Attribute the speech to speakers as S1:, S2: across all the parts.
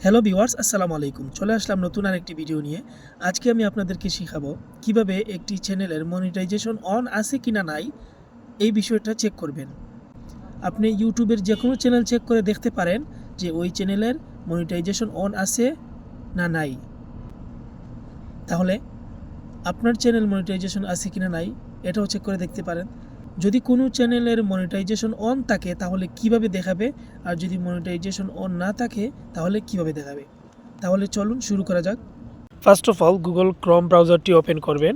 S1: Hello viewers, আসসালামু আলাইকুম। চলে আসলাম নতুন আরেকটি ভিডিও নিয়ে। আজকে আমি আপনাদেরকে শেখাবো কিভাবে একটি চ্যানেলের মনিটাইজেশন অন আছে কিনা নাই এই বিষয়টা চেক করবেন। আপনি ইউটিউবের যে কোনো চ্যানেল চেক করে দেখতে পারেন যে ওই চ্যানেলের মনিটাইজেশন অন আছে না নাই। তাহলে আপনার চ্যানেল মনিটাইজেশন আছে কিনা নাই এটাও চেক করে দেখতে পারেন। যদি কোনো চ্যানেলের মনিটাইজেশন অন থাকে তাহলে কিভাবে দেখাবে, আর যদি মনিটাইজেশন অন না থাকে তাহলে কিভাবে দেখাবে। তাহলে চলুন শুরু করা যাক। First of all Google Chrome ব্রাউজারটি ওপেন করবেন।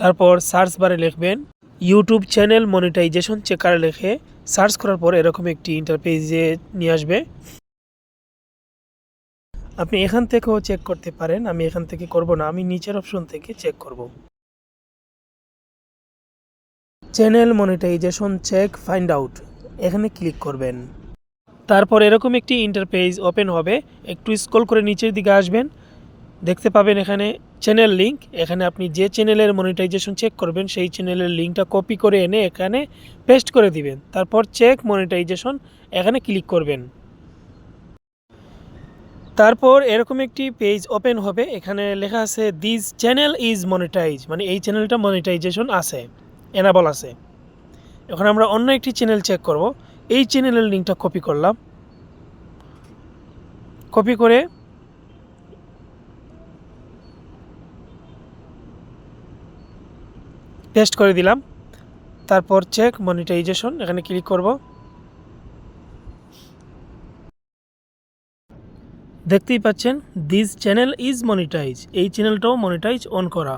S1: তারপর সার্চ বারে লিখবেন ইউটিউব চ্যানেল মনিটাইজেশন চেকার, লিখে সার্চ করার পর এরকম একটি ইন্টারপেজে নিয়ে আসবে। আপনি এখান থেকেও চেক করতে পারেন, আমি এখান থেকে করব না, আমি নিচের অপশন থেকে চেক করব। Channel monetization check find out, এখানে ক্লিক করবেন। তারপর এরকম একটি ইন্টারপেজ ওপেন হবে। একটু স্ক্রল করে নিচের দিকে আসবেন, দেখতে পাবেন এখানে চ্যানেল লিঙ্ক। এখানে আপনি যে চ্যানেলের মনিটাইজেশন চেক করবেন সেই চ্যানেলের লিঙ্কটা কপি করে এনে এখানে পেস্ট করে দিবেন। তারপর চেক মনিটাইজেশন এখানে ক্লিক করবেন। তারপর এরকম একটি পেজ ওপেন হবে, এখানে লেখা আছে দিস চ্যানেল ইজ মনিটাইজ, মানে এই চ্যানেলটা মনিটাইজেশন আছে, এনাবল আছে। এখন আমরা অন্য একটি চ্যানেল চেক করব। এই চ্যানেলের লিঙ্কটা কপি করলাম, কপি করে পেস্ট করে দিলাম। তারপর চেক মনিটাইজেশন এখানে ক্লিক করব। দেখতেই পাচ্ছেন দিস চ্যানেল ইজ মনিটাইজ, এই চ্যানেলটাও মনিটাইজ অন করা।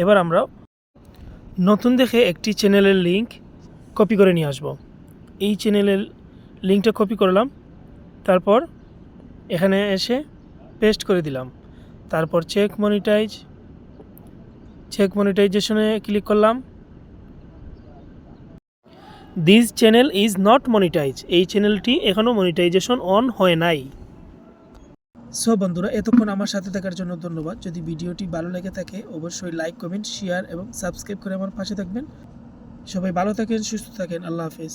S1: এবার আমরা নতুন দেখে একটি চ্যানেলের লিঙ্ক কপি করে নিয়ে আসব। এই চ্যানেলের লিঙ্কটা কপি করলাম, তারপর এখানে এসে পেস্ট করে দিলাম। তারপর চেক মনিটাইজেশনে ক্লিক করলাম। This channel is not monetize, এই চ্যানেলটি এখনও মনিটাইজেশন অন হয় নাই। সো বন্ধুরা, এতক্ষণ আমার সাথে থাকার জন্য ধন্যবাদ। যদি ভিডিওটি ভালো লেগে থাকে অবশ্যই লাইক, কমেন্ট, শেয়ার এবং সাবস্ক্রাইব করে আমার পাশে থাকবেন। সবাই ভালো থাকেন, সুস্থ থাকেন। আল্লাহ হাফেজ।